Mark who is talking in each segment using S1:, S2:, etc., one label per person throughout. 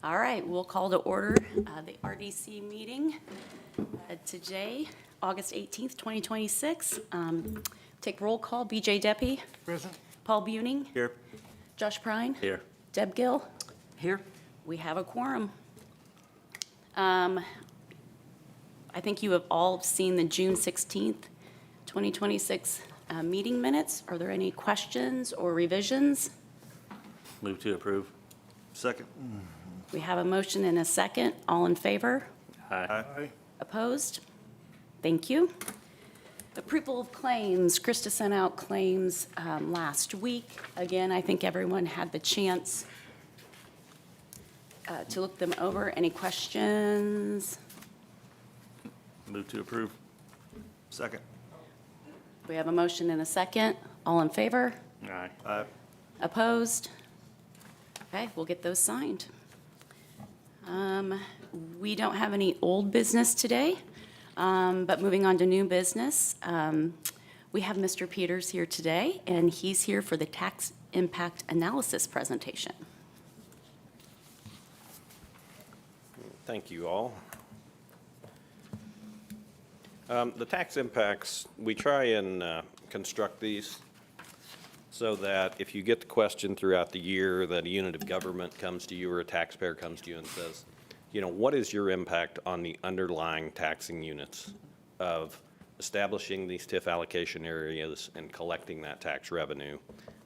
S1: All right, we'll call to order the RDC meeting today, August 18th, 2026. Take roll call. BJ Deppie.
S2: Present.
S1: Paul Buning.
S2: Here.
S1: Josh Prine.
S2: Here.
S1: Deb Gill.
S2: Here.
S1: We have a quorum. I think you have all seen the June 16th, 2026 meeting minutes. Are there any questions or revisions?
S2: Move to approve. Second.
S1: We have a motion and a second. All in favor?
S2: Aye.
S1: Opposed? Thank you. Approval of claims. Krista sent out claims last week. Again, I think everyone had the chance to look them over. Any questions?
S2: Move to approve. Second.
S1: We have a motion and a second. All in favor?
S2: Aye. Aye.
S1: Opposed? Okay, we'll get those signed. We don't have any old business today, but moving on to new business, we have Mr. Peters here today, and he's here for the tax impact analysis presentation.
S3: Thank you all. The tax impacts, we try and construct these so that if you get the question throughout the year that a unit of government comes to you or a taxpayer comes to you and says, you know, what is your impact on the underlying taxing units of establishing these TIF allocation areas and collecting that tax revenue,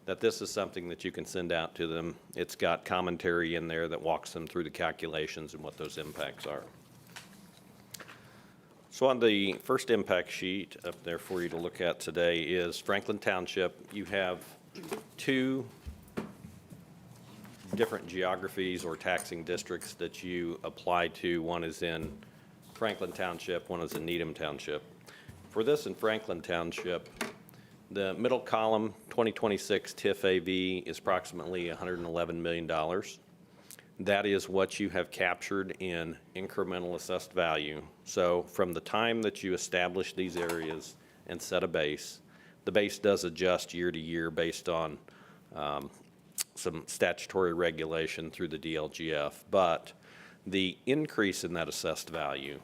S3: that this is something that you can send out to them. It's got commentary in there that walks them through the calculations and what those impacts are. So on the first impact sheet up there for you to look at today is Franklin Township. You have two different geographies or taxing districts that you apply to. One is in Franklin Township, one is in Needham Township. For this in Franklin Township, the middle column, 2026 TIF AV, is approximately $111 million. That is what you have captured in incremental assessed value. So from the time that you establish these areas and set a base, the base does adjust year to year based on some statutory regulation through the DLGF, but the increase in that assessed value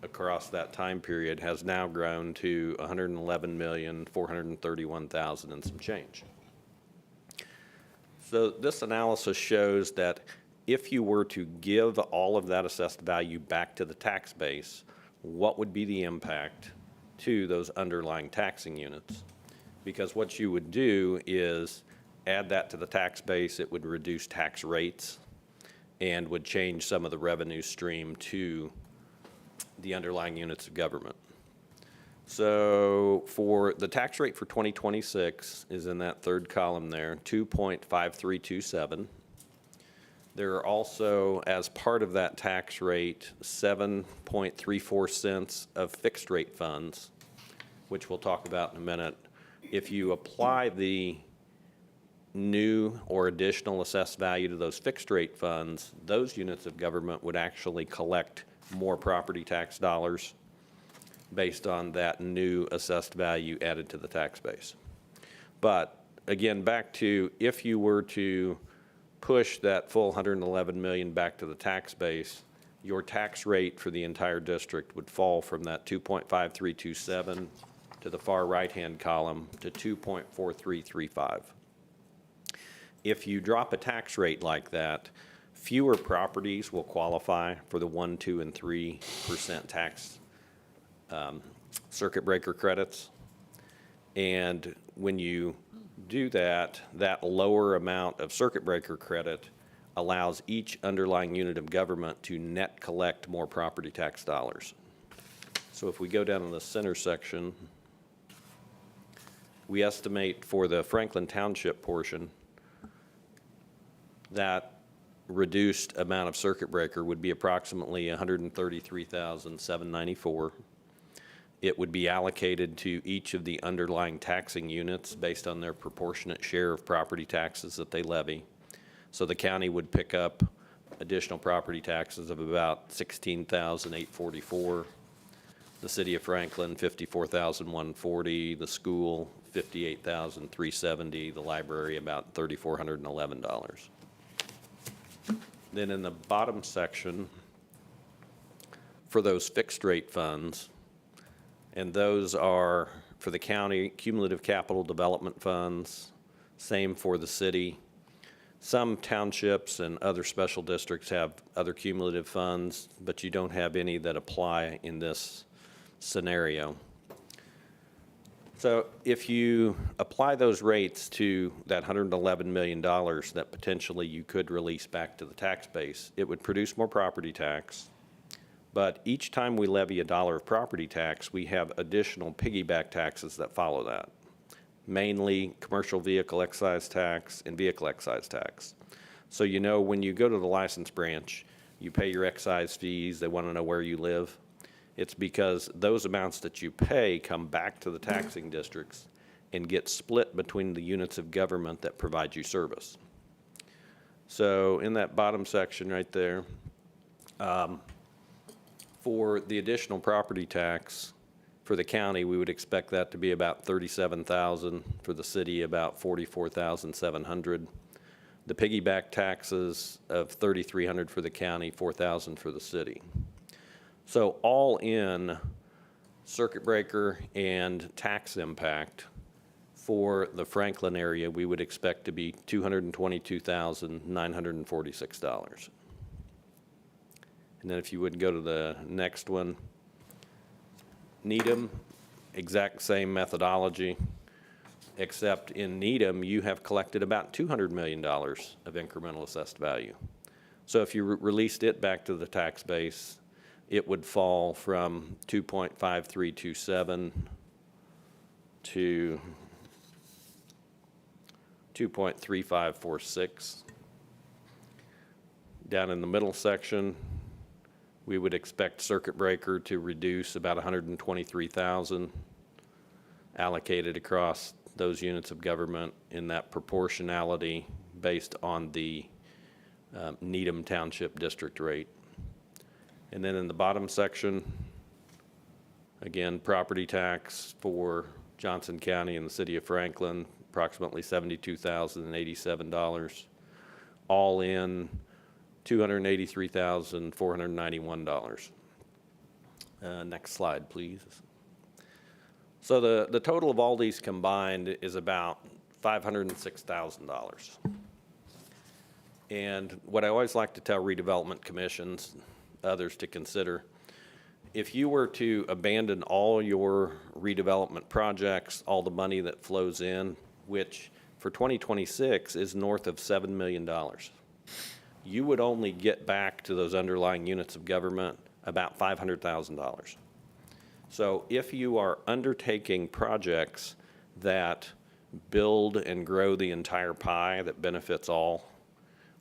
S3: across that time period has now grown to $111,431,000 and some change. So this analysis shows that if you were to give all of that assessed value back to the tax base, what would be the impact to those underlying taxing units? Because what you would do is add that to the tax base, it would reduce tax rates and would change some of the revenue stream to the underlying units of government. So for the tax rate for 2026 is in that third column there, 2.5327. There are also, as part of that tax rate, 7.34 cents of fixed rate funds, which we'll talk about in a minute. If you apply the new or additional assessed value to those fixed rate funds, those units of government would actually collect more property tax dollars based on that new assessed value added to the tax base. But again, back to if you were to push that full 111 million back to the tax base, your tax rate for the entire district would fall from that 2.5327 to the far right-hand column to 2.4335. If you drop a tax rate like that, fewer properties will qualify for the 1%, 2%, and 3% tax circuit breaker credits. And when you do that, that lower amount of circuit breaker credit allows each underlying unit of government to net collect more property tax dollars. So if we go down in the center section, we estimate for the Franklin Township portion that reduced amount of circuit breaker would be approximately $133,794. It would be allocated to each of the underlying taxing units based on their proportionate share of property taxes that they levy. So the county would pick up additional property taxes of about $16,844. The city of Franklin, $54,140. The school, $58,370. The library, about $3,411. Then in the bottom section, for those fixed rate funds, and those are for the county, cumulative capital development funds, same for the city. Some townships and other special districts have other cumulative funds, but you don't have any that apply in this scenario. So if you apply those rates to that $111 million that potentially you could release back to the tax base, it would produce more property tax. But each time we levy a dollar of property tax, we have additional piggyback taxes that follow that, mainly commercial vehicle excise tax and vehicle excise tax. So you know when you go to the license branch, you pay your excise fees, they want to know where you live. It's because those amounts that you pay come back to the taxing districts and get split between the units of government that provide you service. So in that bottom section right there, for the additional property tax for the county, we would expect that to be about $37,000. For the city, about $44,700. The piggyback taxes of $3,300 for the county, $4,000 for the city. So all in, circuit breaker and tax impact for the Franklin area, we would expect to be $222,946. And then if you would go to the next one, Needham, exact same methodology, except in Needham, you have collected about $200 million of incremental assessed value. So if you released it back to the tax base, it would fall from 2.5327 to 2.3546. Down in the middle section, we would expect circuit breaker to reduce about 123,000 allocated across those units of government in that proportionality based on the Needham Township District rate. And then in the bottom section, again, property tax for Johnson County and the city of Franklin, approximately $72,087, all in $283,491. Next slide, please. So the total of all these combined is about $506,000. And what I always like to tell redevelopment commissions, others to consider, if you were to abandon all your redevelopment projects, all the money that flows in, which for 2026 is north of $7 million, you would only get back to those underlying units of government about $500,000. So if you are undertaking projects that build and grow the entire pie that benefits all,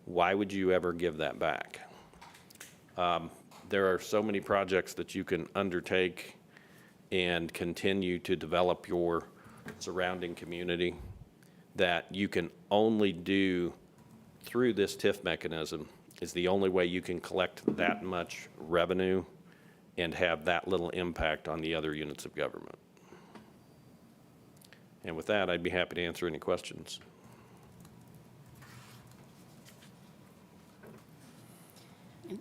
S3: why would you ever give that back? There are so many projects that you can undertake and continue to develop your surrounding community that you can only do through this TIF mechanism. Is the only way you can collect that much revenue and have that little impact on the other units of government. And with that, I'd be happy to answer any questions.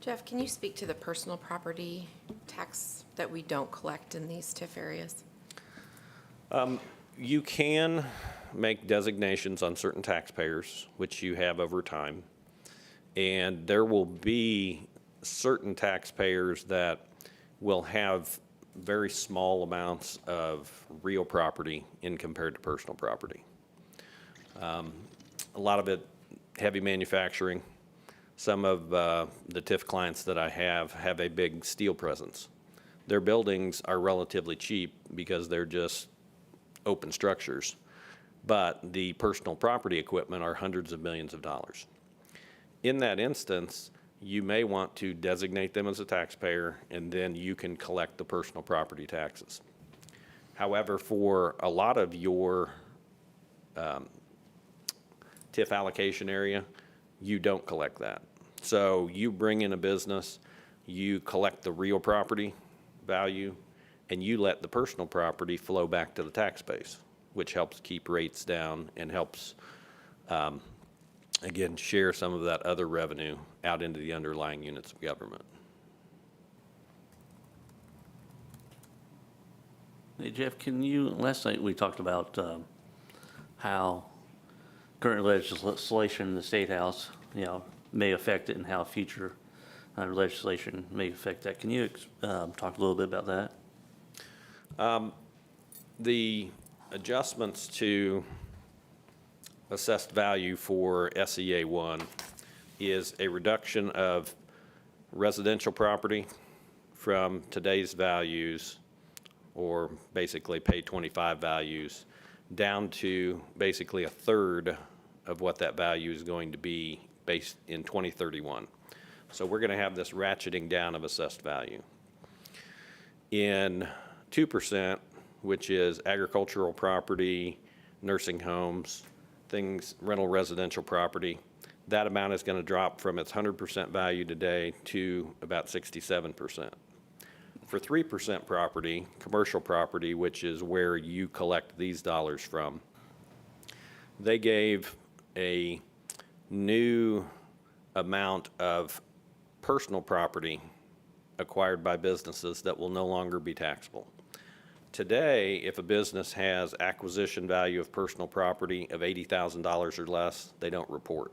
S4: Jeff, can you speak to the personal property tax that we don't collect in these TIF areas?
S3: You can make designations on certain taxpayers, which you have over time. And there will be certain taxpayers that will have very small amounts of real property in compared to personal property. A lot of it, heavy manufacturing. Some of the TIF clients that I have a big steel presence. Their buildings are relatively cheap because they're just open structures, but the personal property equipment are hundreds of millions of dollars. In that instance, you may want to designate them as a taxpayer, and then you can collect the personal property taxes. However, for a lot of your TIF allocation area, you don't collect that. So you bring in a business, you collect the real property value, and you let the personal property flow back to the tax base, which helps keep rates down and helps again, share some of that other revenue out into the underlying units of government.
S5: Hey, Jeff, last night we talked about how current legislation in the State House, may affect it and how future legislation may affect that. Can you talk a little bit about that?
S3: The adjustments to assessed value for SEA 1 is a reduction of residential property from today's values, or basically pay 25 values, down to basically a third of what that value is going to be based in 2031. So we're going to have this ratcheting down of assessed value. In 2%, which is agricultural property, nursing homes, things, rental residential property, that amount is going to drop from its 100% value today to about 67%. For 3% property, commercial property, which is where you collect these dollars from, they gave a new amount of personal property acquired by businesses that will no longer be taxable. Today, if a business has acquisition value of personal property of $80,000 or less, they don't report.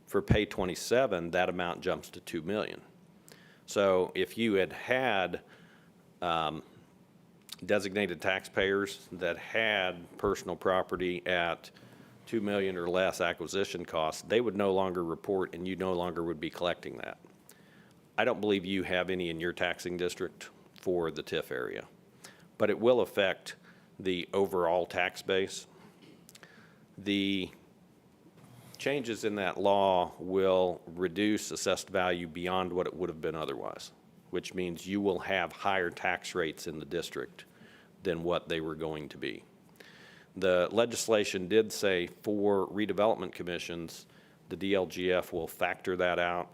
S3: For pay 27, that amount jumps to $2 million. So if you had designated taxpayers that had personal property at $2 million or less acquisition costs, they would no longer report, and you no longer would be collecting that. I don't believe you have any in your taxing district for the TIF area, but it will affect the overall tax base. The changes in that law will reduce assessed value beyond what it would have been otherwise, which means you will have higher tax rates in the district than what they were going to be. The legislation did say for redevelopment commissions, the DLGF will factor that out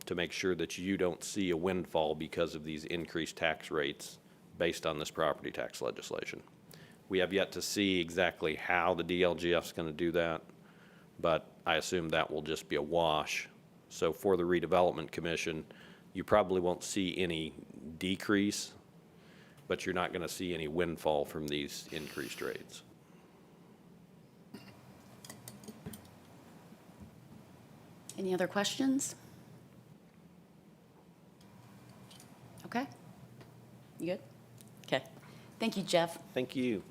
S3: to make sure that you don't see a windfall because of these increased tax rates based on this property tax legislation. We have yet to see exactly how the DLGF is going to do that, but I assume that will just be a wash. So for the redevelopment commission, you probably won't see any decrease, but you're not going to see any windfall from these increased rates.
S1: Any other questions? Okay. You good? Okay. Thank you, Jeff.
S3: Thank you.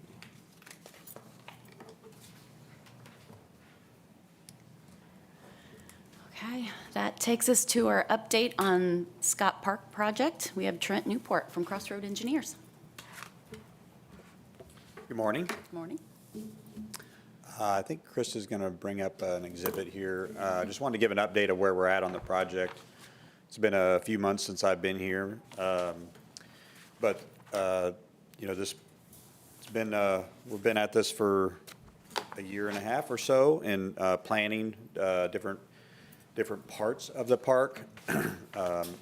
S1: Okay, that takes us to our update on Scott Park project. We have Trent Newport from Crossroad Engineers.
S6: Good morning.
S1: Good morning.
S6: I think Chris is going to bring up an exhibit here. Just wanted to give an update of where we're at on the project. It's been a few months since I've been here, but this it's been we've been at this for a year and a half or so in planning different parts of the park.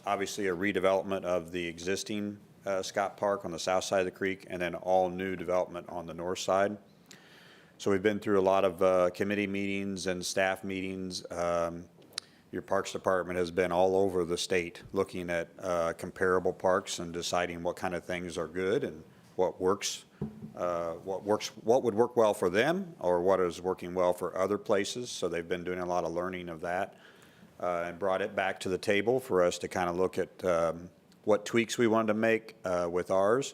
S6: Obviously, a redevelopment of the existing Scott Park on the south side of the creek, and then all new development on the north side. So we've been through a lot of committee meetings and staff meetings. Your Parks Department has been all over the state looking at comparable parks and deciding what kind of things are good and what works, what would work well for them or what is working well for other places. So they've been doing a lot of learning of that and brought it back to the table for us to kind of look at what tweaks we wanted to make with ours.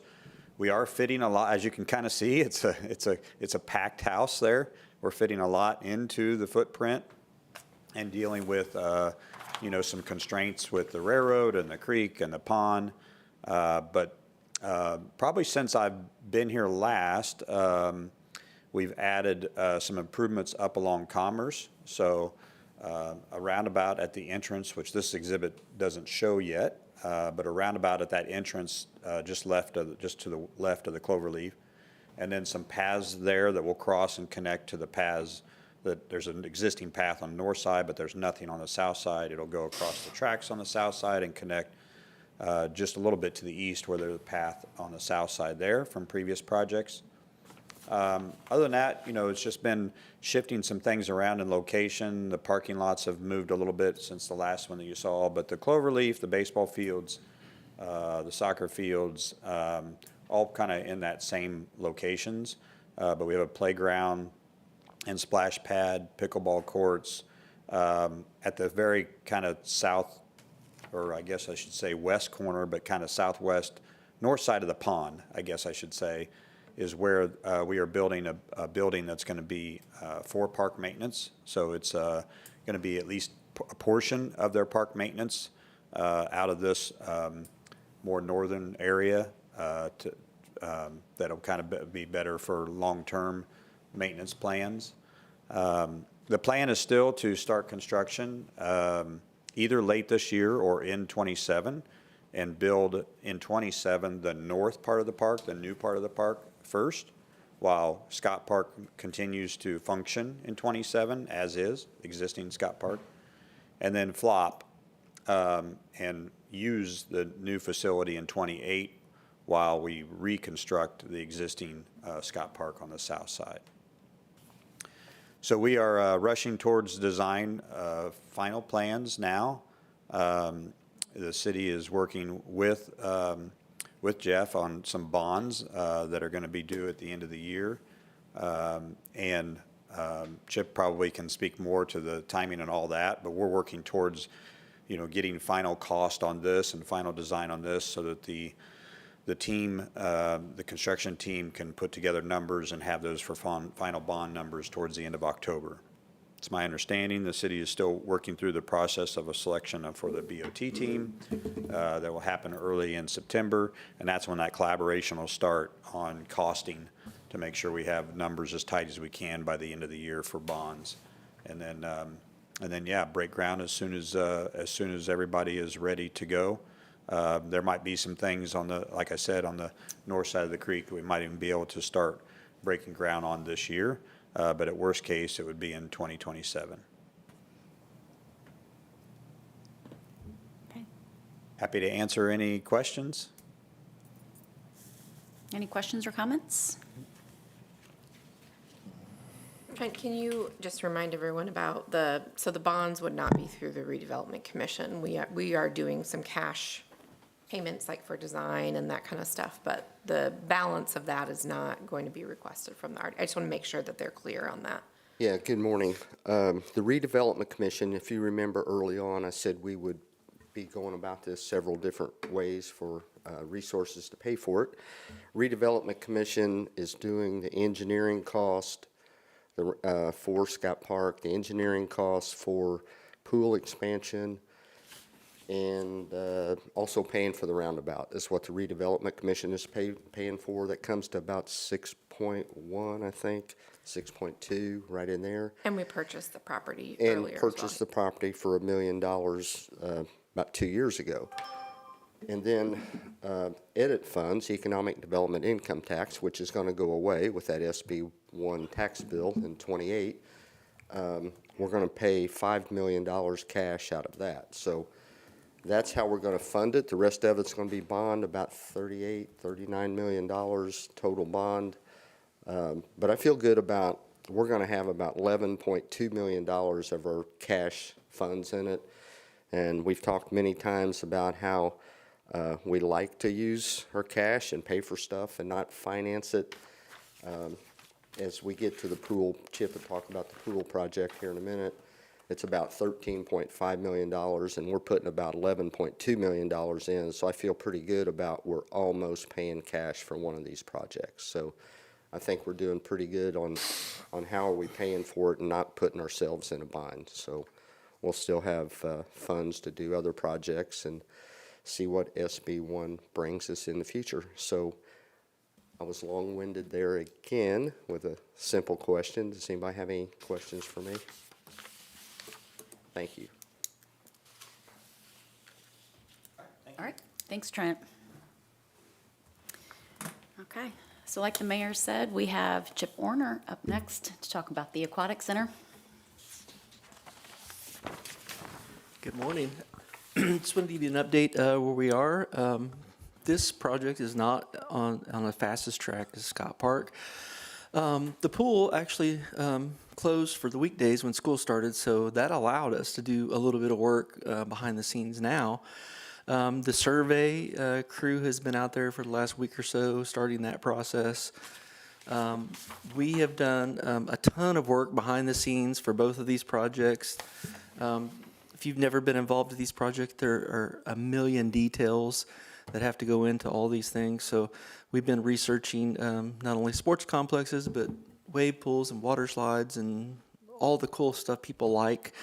S6: We are fitting a lot, as you can kind of see, it's a packed house there. We're fitting a lot into the footprint and dealing with, some constraints with the railroad and the creek and the pond. But probably since I've been here last, we've added some improvements up along Commerce. So a roundabout at the entrance, which this exhibit doesn't show yet, but a roundabout at that entrance just to the left of the cloverleaf, and then some paths there that will cross and connect to the paths. That there's an existing path on the north side, but there's nothing on the south side. It'll go across the tracks on the south side and connect just a little bit to the east where there's a path on the south side there from previous projects. Other than that, it's just been shifting some things around in location. The parking lots have moved a little bit since the last one that you saw, but the cloverleaf, the baseball fields, the soccer fields, all kind of in that same locations. But we have a playground and splash pad, pickleball courts, at the very kind of south, or I guess I should say west corner, but kind of southwest, north side of the pond, I guess I should say, is where we are building a building that's going to be for park maintenance. So it's going to be at least a portion of their park maintenance out of this more northern area that'll kind of be better for long-term maintenance plans. The plan is still to start construction either late this year or in '27, and build in '27 the north part of the park, the new part of the park first, while Scott Park continues to function in '27 as is, existing Scott Park, and then flop and use the new facility in '28 while we reconstruct the existing Scott Park on the south side. So we are rushing towards design final plans now. The city is working with Jeff on some bonds that are going to be due at the end of the year. And Chip probably can speak more to the timing and all that, but we're working towards, getting final cost on this and final design on this so that the team, the construction team can put together numbers and have those for final bond numbers towards the end of October. It's my understanding the city is still working through the process of a selection for the BOT team that will happen early in September, and that's when that collaboration will start on costing to make sure we have numbers as tight as we can by the end of the year for bonds. And then yeah, break ground as soon as everybody is ready to go. There might be some things like I said, on the north side of the creek, we might even be able to start breaking ground on this year. But at worst case, it would be in 2027.
S1: Okay.
S6: Happy to answer any questions.
S1: Any questions or comments?
S4: Trent, can you just remind everyone about the bonds would not be through the Redevelopment Commission. We are doing some cash payments like for design and that kind of stuff, but the balance of that is not going to be requested from the art. I just want to make sure that they're clear on that.
S7: Yeah, good morning. The Redevelopment Commission, if you remember early on, I said we would be going about this several different ways for resources to pay for it. Redevelopment Commission is doing the engineering cost for Scott Park, the engineering costs for pool expansion, and also paying for the roundabout is what the Redevelopment Commission is paying for. That comes to about 6.1, I think, 6.2, right in there.
S4: And we purchased the property
S7: And
S4: earlier as
S7: purchased the
S4: well.
S7: property for $1 million about 2 years ago. And then edit funds, economic development income tax, which is going to go away with that SB 1 tax bill in '28. We're going to pay $5 million cash out of that. So that's how we're going to fund it. The rest of it's going to be bond, about $39 million total bond. But I feel good about, we're going to have about $11.2 million of our cash funds in it. And we've talked many times about how we like to use our cash and pay for stuff and not finance it. As we get to the pool, Chip will talk about the pool project here in a minute. It's about $13.5 million, and we're putting about $11.2 million in. So I feel pretty good about we're almost paying cash for one of these projects. So I think we're doing pretty good on how are we paying for it and not putting ourselves in a bind. So we'll still have funds to do other projects and see what SB 1 brings us in the future. So I was long-winded there again with a simple question. Does anybody have any questions for me? Thank you.
S1: All right, thanks, Trent. Okay, so like the mayor said, we have Chip Warner up next to talk about the Aquatic Center.
S8: Good morning. Just wanted to give you an update where we are. This project is not on the fastest track as Scott Park. The pool actually closed for the weekdays when school started, so that allowed us to do a little bit of work behind the scenes now. The survey crew has been out there for the last week or so, starting that process. We have done a ton of work behind the scenes for both of these projects. If you've never been involved with these projects, there are a million details that have to go into all these things. So we've been researching not only sports complexes, but wave pools and water slides and all the cool stuff people like.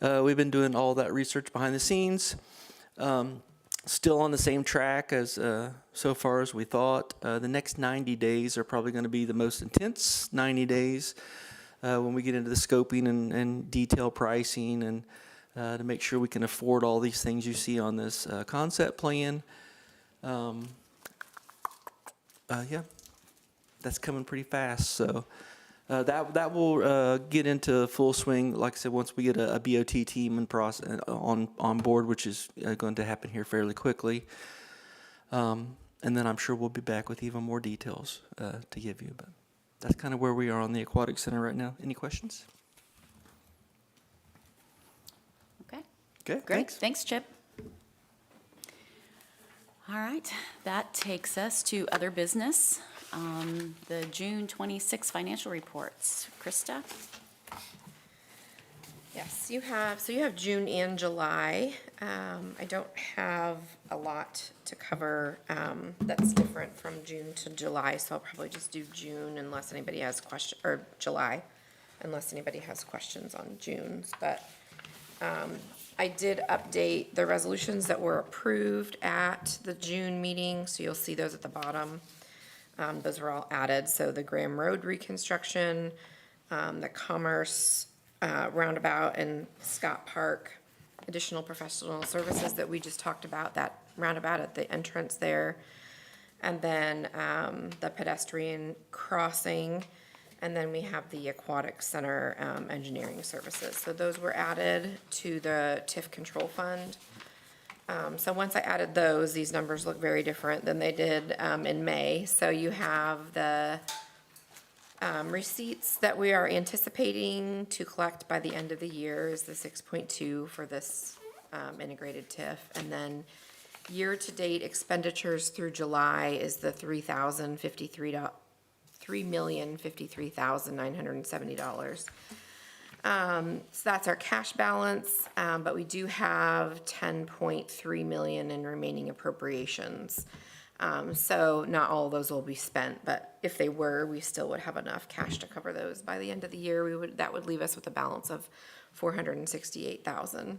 S8: We've been doing all that research behind the scenes. Still on the same track as so far as we thought. The next 90 days are probably going to be the most intense 90 days when we get into the scoping and detail pricing and to make sure we can afford all these things you see on this concept plan. Yeah, that's coming pretty fast. So that will get into full swing, like I said, once we get a BOT team and process on board, which is going to happen here fairly quickly. And then I'm sure we'll be back with even more details to give you. But that's kind of where we are on the Aquatic Center right now. Any questions?
S1: Okay.
S8: Okay,
S1: Great.
S8: thanks.
S1: Thanks, Chip. All right, that takes us to other business. The June 26 financial reports. Krista?
S4: Yes, you have June and July. I don't have a lot to cover that's different from June to July, so I'll probably just do June unless anybody has or July, unless anybody has questions on June's. But I did update the resolutions that were approved at the June meeting, so you'll see those at the bottom. Those were all added, so the Graham Road reconstruction, the Commerce roundabout and Scott Park, additional professional services that we just talked about, that roundabout at the entrance there, and then the pedestrian crossing, and then we have the Aquatic Center engineering services. So those were added to the TIF control fund. So once I added those, these numbers look very different than they did in May. So you have the receipts that we are anticipating to collect by the end of the year is the 6.2 for this integrated TIF. And then year-to-date expenditures through July is the $3,053,970. So that's our cash balance, but we do have 10.3 million in remaining appropriations. So not all of those will be spent, but if they were, we still would have enough cash to cover those by the end of the year. That would leave us with a balance of 468,000.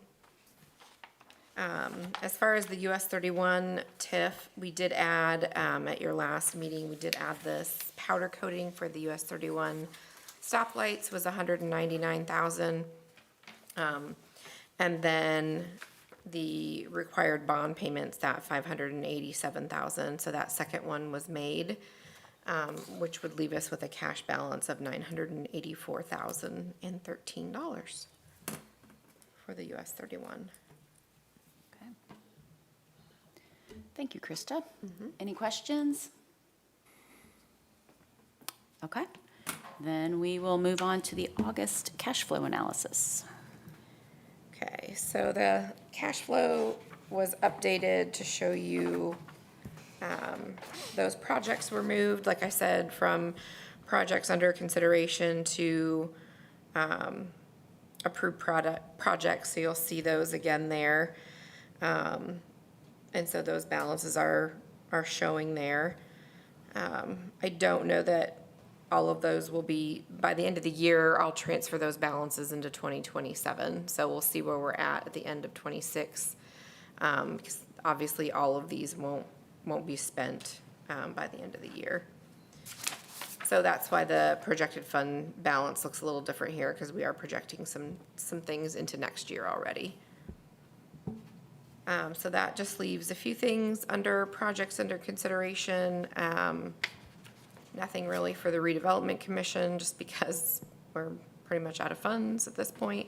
S4: As far as the US 31 TIF, we did add, at your last meeting, we did add this powder coating for the US 31 stoplights was 199,000. And then the required bond payments, that 587,000. So that second one was made, which would leave us with a cash balance of $984,013 for the US 31.
S1: Okay. Thank you, Krista. Any questions? Okay. Then we will move on to the August cash flow analysis.
S4: Okay, so the cash flow was updated to show you those projects were moved, like I said, from projects under consideration to approved projects, so you'll see those again there. And so those balances are showing there. I don't know that all of those will be, by the end of the year, I'll transfer those balances into 2027. So we'll see where we're at the end of 26. Because obviously all of these won't be spent by the end of the year. So that's why the projected fund balance looks a little different here, because we are projecting some things into next year already. So that just leaves a few things under projects under consideration. Nothing really for the Redevelopment Commission, just because we're pretty much out of funds at this point,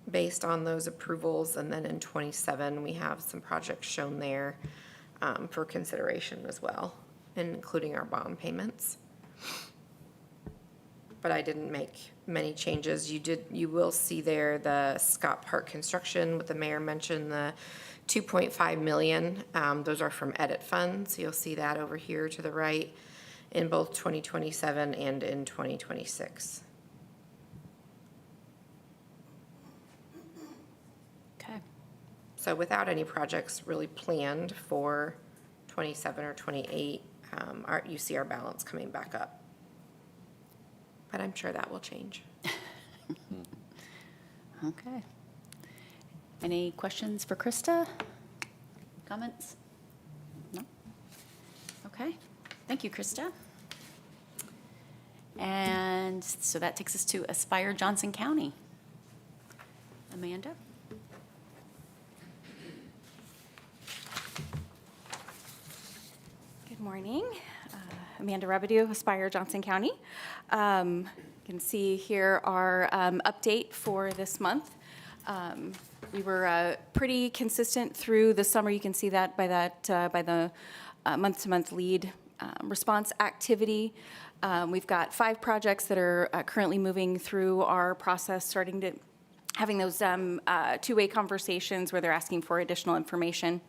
S4: based on those approvals. And then in 27, we have some projects shown there for consideration as well. including our bond payments. But I didn't make many changes. You will see there the Scott Park construction, what the mayor mentioned, the 2.5 million. Those are from edit funds. You'll see that over here to the right in both 2027 and in 2026.
S1: Okay.
S4: So without any projects really planned for 27 or 28, you see our balance coming back up. But I'm sure that will change.
S1: Okay. Any questions for Krista? Comments? No? Okay. Thank you, Krista. And so that takes us to Aspire Johnson County. Amanda?
S9: Good morning. Amanda Rebedew, Aspire Johnson County. You can see here our update for this month. We were pretty consistent through the summer. You can see that by the month-to-month lead response activity. We've got 5 projects that are currently moving through our process, having those two-way conversations where they're asking for additional information.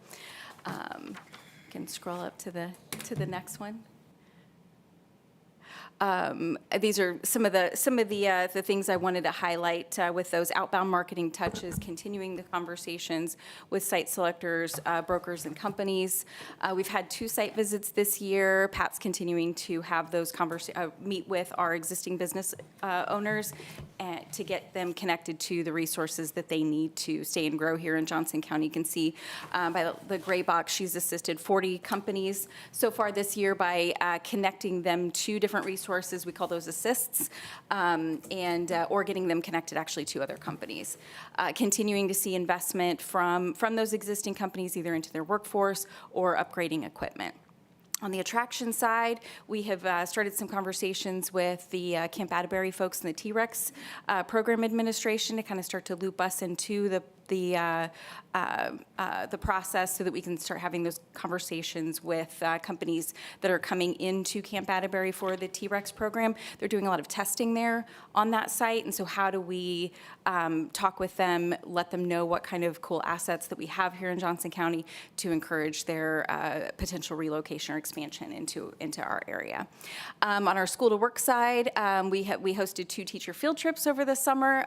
S9: Can scroll up to the next one. These are some of the things I wanted to highlight with those outbound marketing touches, continuing the conversations with site selectors, brokers, and companies. We've had 2 site visits this year. Pat's continuing to have those meet with our existing business owners and to get them connected to the resources that they need to stay and grow here in Johnson County. You can see by the gray box, she's assisted 40 companies so far this year by connecting them to different resources. We call those assists, or getting them connected actually to other companies. Continuing to see investment from those existing companies, either into their workforce or upgrading equipment. On the attraction side, we have started some conversations with the Camp Atterbury folks and the T-Rex program administration to kind of start to loop us into the process so that we can start having those conversations with companies that are coming into Camp Atterbury for the T-Rex program. They're doing a lot of testing there on that site, and so how do we talk with them, let them know what kind of cool assets that we have here in Johnson County to encourage their potential relocation or expansion into our area. On our school to work side, we hosted 2 teacher field trips over the summer,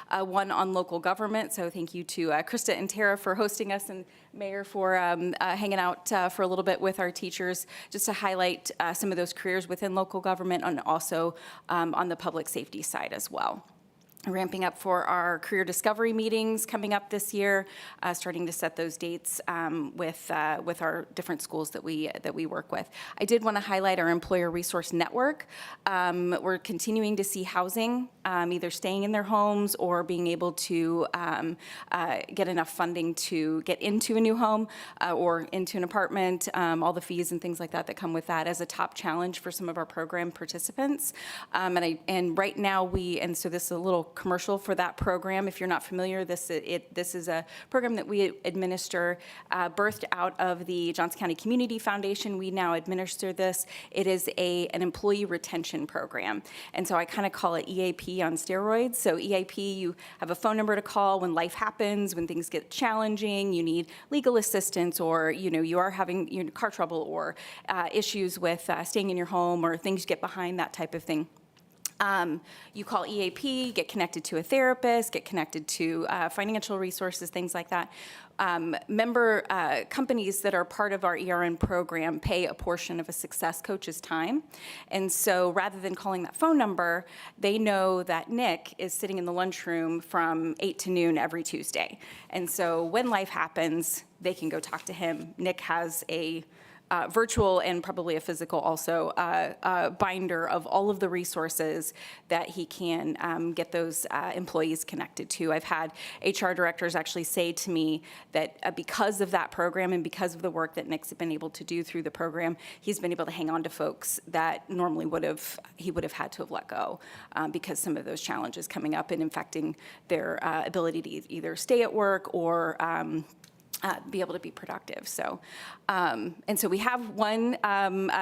S9: one on local government, so thank you to Krista and Tara for hosting us, and Mayor for hanging out for a little bit with our teachers, just to highlight some of those careers within local government and also on the public safety side as well. Ramping up for our career discovery meetings coming up this year, starting to set those dates with our different schools that we work with. I did want to highlight our employer resource network. We're continuing to see housing, either staying in their homes or being able to get enough funding to get into a new home or into an apartment, all the fees and things like that come with that as a top challenge for some of our program participants. And right now so this is a little commercial for that program. If you're not familiar, this is a program that we administer, birthed out of the Johnson County Community Foundation. We now administer this. It is an employee retention program, and so I kind of call it EAP on steroids. So EAP, you have a phone number to call when life happens, when things get challenging, you need legal assistance, or you are having car trouble or issues with staying in your home, or things get behind, that type of thing. You call EAP, get connected to a therapist, get connected to financial resources, things like that. Member companies that are part of our ERN program pay a portion of a success coach's time. And so rather than calling that phone number, they know that Nick is sitting in the lunchroom from 8 to noon every Tuesday. And so when life happens, they can go talk to him. Nick has a virtual and probably a physical also binder of all of the resources that he can get those employees connected to. I've had HR directors actually say to me that because of that program and because of the work that Nick's been able to do through the program, he's been able to hang on to folks that normally he would have had to have let go because some of those challenges coming up and infecting their ability to either stay at work or be able to be productive. So, and so we have one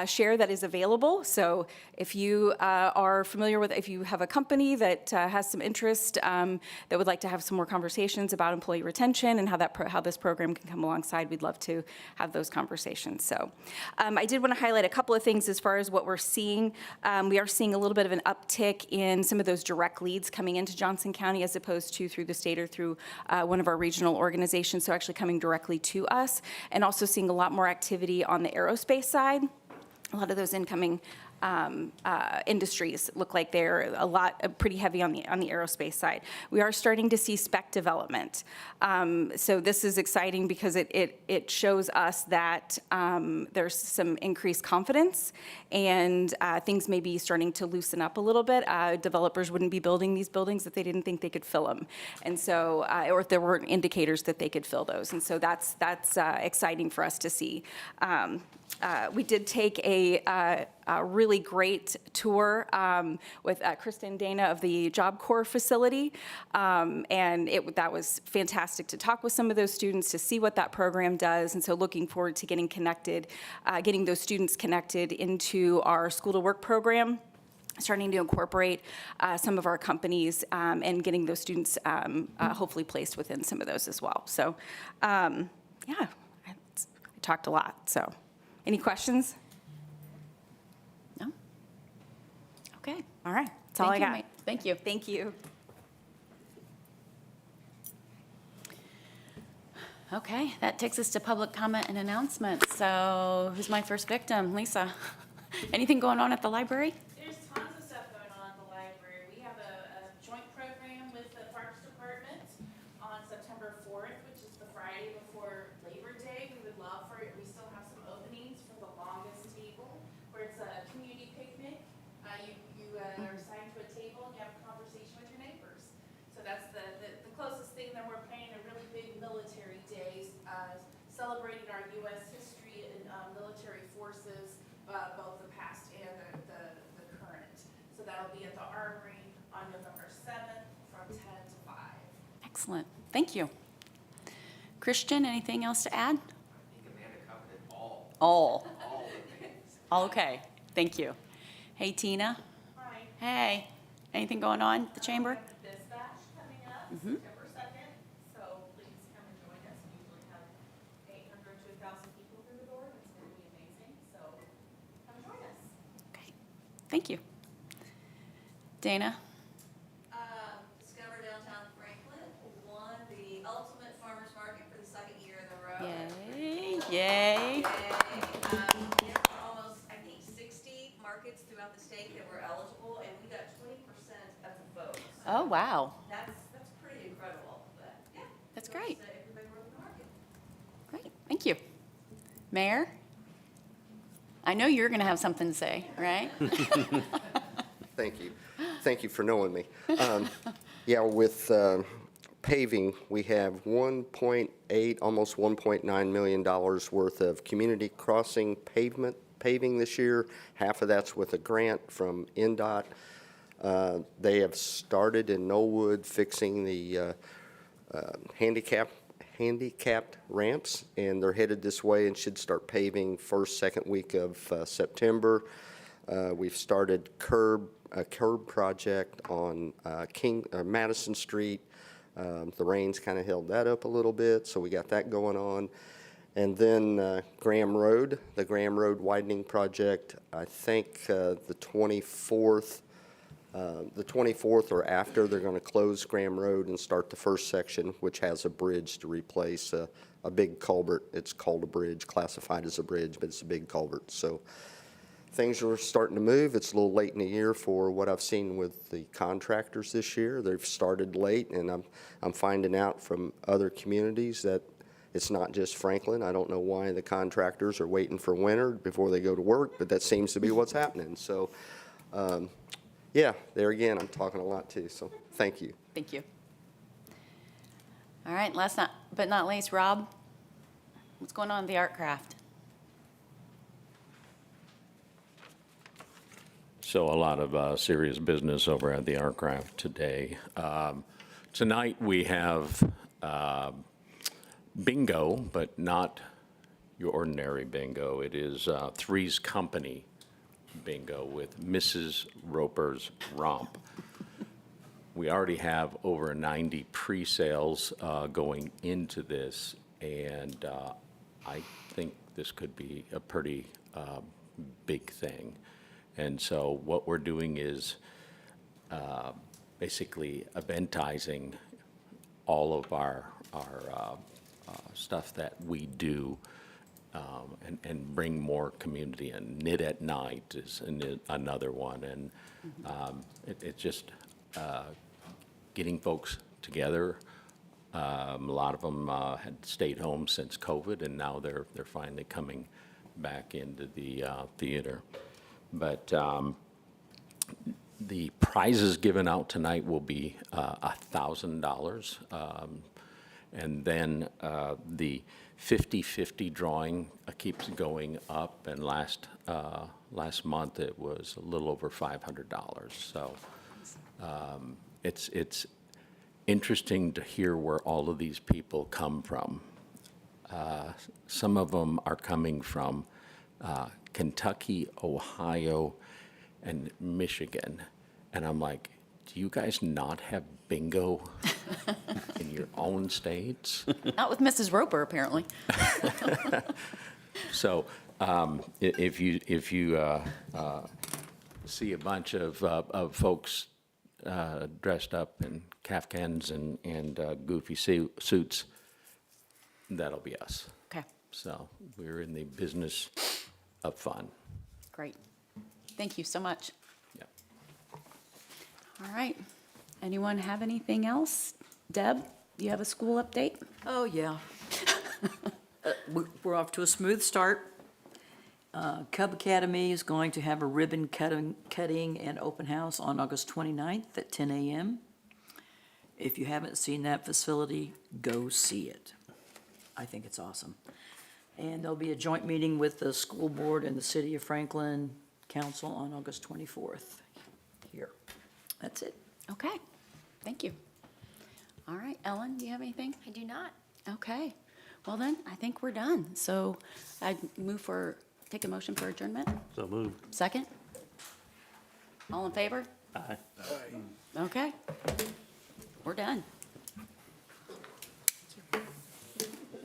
S9: share that is available. So if you are familiar with, if you have a company that has some interest that would like to have some more conversations about employee retention and how this program can come alongside, we'd love to have those conversations. So I did want to highlight a couple of things as far as what we're seeing. We are seeing a little bit of an uptick in some of those direct leads coming into Johnson County as opposed to through the state or through one of our regional organizations. So actually coming directly to us, and also seeing a lot more activity on the aerospace side. A lot of those incoming industries look like they're pretty heavy on the aerospace side. We are starting to see spec development. So this is exciting because it shows us that there's some increased confidence, and things may be starting to loosen up a little bit. Developers wouldn't be building these buildings if they didn't think they could fill them, and so or if there weren't indicators that they could fill those. And so that's exciting for us to see. We did take a really great tour with Kristen Dana of the Job Corps facility, and that was fantastic to talk with some of those students to see what that program does. And so looking forward to getting those students connected into our School to Work program, starting to incorporate some of our companies and getting those students hopefully placed within some of those as well. So yeah, I talked a lot, so. Any questions? No? Okay, all right. That's all I got.
S1: Thank you.
S9: Thank you.
S1: Okay, that takes us to public comment and announcements. So who's my first victim? Lisa. Anything going on at the library?
S10: There's tons of stuff going on at the library. We have a joint program with the Parks Department on September 4th, which is the Friday before Labor Day. We would love for it. We still have some openings for the longest table, where it's a community picnic. You are assigned to a table and you have a conversation with your neighbors. So that's the closest thing. Then we're planning a really big military day, celebrating our U.S. history and military forces, both the past and the current. So that'll be at the Armory on November 7th from 10 to 5.
S1: Excellent. Thank you. Christian, anything else to add?
S11: I think Amanda covered it all.
S1: All.
S11: All the things.
S1: All okay. Thank you. Hey, Tina.
S10: Hi.
S1: Hey. Anything going on at the chamber?
S10: We have the dispatch coming up September 2nd, so please come and join us. We usually have 800 to 1,000 people through the door. It's going to be amazing, so come and join us.
S1: Okay. Thank you. Dana?
S12: Discover Downtown Franklin won the Ultimate Farmers Market for the second year in a row.
S1: Yay. Yay.
S12: Yay. There were almost, I think, 60 markets throughout the state that were eligible, and we got 20% of the votes.
S1: Oh, wow.
S12: That's pretty incredible, but yeah.
S1: That's
S12: So
S1: great.
S12: everybody won the market.
S1: Great. Thank you. Mayor? I know you're going to have something to say, right?
S7: Thank you. Thank you for knowing me. Yeah, with paving, we have 1.8, almost $1.9 million worth of community crossing paving this year. Half of that's with a grant from NDOT. They have started in Knollwood fixing the handicapped ramps, and they're headed this way and should start paving first, second week of September. We've started a curb project on Madison Street. The rains kind of held that up a little bit, so we got that going on. And then Graham Road, the Graham Road widening project, I think the 24th or after, they're going to close Graham Road and start the first section, which has a bridge to replace a big culvert. It's called a bridge, classified as a bridge, but it's a big culvert. So things are starting to move. It's a little late in the year for what I've seen with the contractors this year. They've started late, and I'm finding out from other communities that it's not just Franklin. I don't know why the contractors are waiting for winter before they go to work, but that seems to be what's happening. So, yeah, there again, I'm talking a lot too, so thank you.
S1: Thank you. All right, last but not least, Rob, what's going on with the art craft?
S13: So a lot of serious business over at the Artcraft today. Tonight we have bingo, but not your ordinary bingo. It is Three's Company bingo with Mrs. Roper's Romp. We already have over 90 pre-sales going into this, and I think this could be a pretty big thing. And so what we're doing is basically eventizing all of our stuff that we do, and bring more community in. Knit at Night is another one, and it's just getting folks together. A lot of them had stayed home since COVID, and now they're finally coming back into the theater. But the prizes given out tonight will be $1,000. And then the 50-50 drawing keeps going up, and last month it was a little over $500. So it's interesting to hear where all of these people come from. Some of them are coming from Kentucky, Ohio, and Michigan. And I'm like, do you guys not have bingo in your own states?
S1: Not with Mrs. Roper, apparently.
S13: So if you see a bunch of folks dressed up in Kafkans and goofy suits, that'll be us.
S1: Okay,
S13: So we're in the business of fun.
S1: great. Thank you so much.
S13: Yeah.
S1: All right. Anyone have anything else? Deb, you have a school update?
S14: Oh, yeah. We're off to a smooth start. Cub Academy is going to have a ribbon cutting and open house on August 29th at 10 a.m. If you haven't seen that facility, go see it. I think it's awesome. And there'll be a joint meeting with the school board and the City of Franklin Council on August 24th here. That's it.
S1: Okay, thank you. All right, Ellen, do you have anything?
S4: I do not.
S1: Okay, well then, I think we're done. So I take a motion for adjournment.
S5: So moved.
S1: Second? All in favor?
S5: Aye.
S1: Okay. We're done.